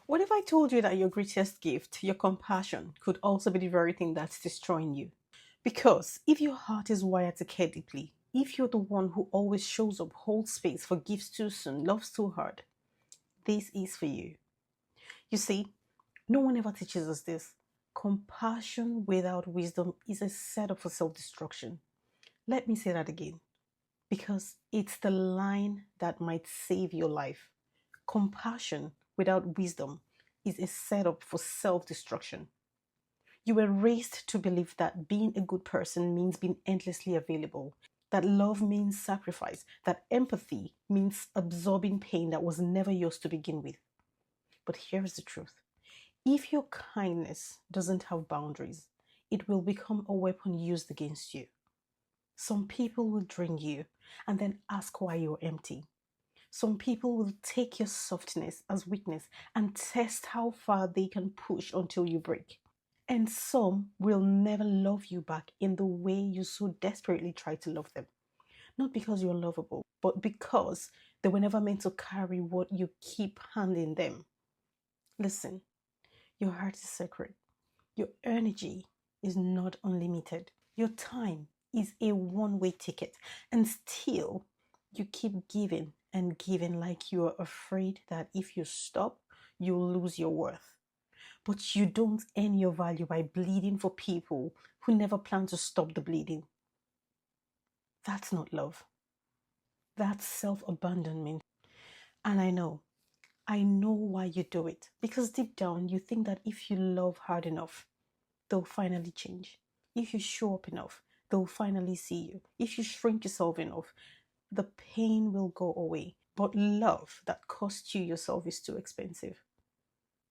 What if I told you that your greatest gift, your compassion, could also be the very thing that's destroying you? Because if your heart is wired to care deeply, if you're the one who always shows up, holds space, forgives too soon, loves too hard, this is for you. You see, no one ever teaches us this. Compassion without wisdom is a setup for self destruction. Let me say that again because it's the line that might save your life. Compassion without wisdom is a setup for self destruction. You were raised to believe that being a good person means being endlessly available, that love means sacrifice, that empathy means absorbing pain that was never yours to begin with. But here is the truth: if your kindness doesn't have boundaries, it will become a weapon used against you. Some people will drain you and then ask why you're empty. Some people will take your softness as weakness and test how far they can push until you break. And some will never love you back in the way you so desperately try to love them. Not because you're lovable, but because they were never meant to carry what you keep handing them. Listen, your heart is sacred. Your energy is not unlimited. Your time is a one-way ticket. And still, you keep giving and giving like you are afraid that if you stop, you'll lose your worth. But you don't earn your value by bleeding for people who never plan to stop the bleeding. That's not love. That's self-abandonment. And I know why you do it. Because deep down, you think that if you love hard enough, they'll finally change. If you show up enough, they'll finally see you. If you shrink yourself enough, the pain will go away. But love that costs you yourself is too expensive.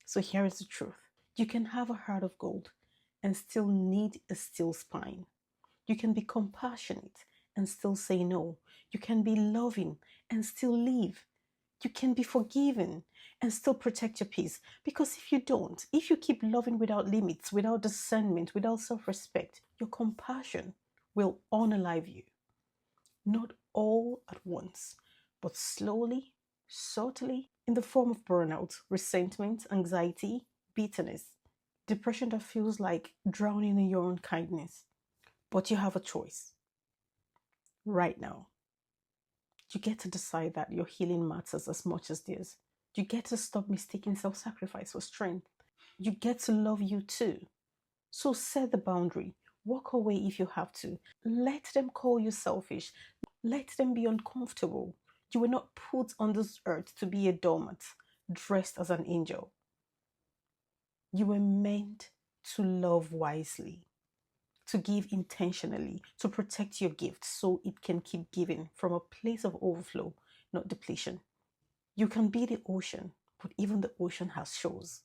So here is the truth: you can have a heart of gold and still need a steel spine. You can be compassionate and still say no. You can be loving and still leave. You can be forgiven and still protect your peace. Because if you don't, if you keep loving without limits, without discernment, without self respect, your compassion will unalive you. Not all at once, but slowly, subtly, in the form of burnout, resentment, anxiety, bitterness, depression that feels like drowning in your own kindness. But you have a choice right now. You get to decide that your healing matters as much as theirs. You get to stop mistaking self sacrifice for strength. You get to love you too. So set the boundary. Walk away if you have to. Let them call you selfish. Let them be uncomfortable. You were not put on this earth to be a doormat, dressed as an angel. You were meant to love wisely, to give intentionally, to protect your gift so it can keep giving from a place of overflow, not depletion. You can be the ocean, but even the ocean has shores.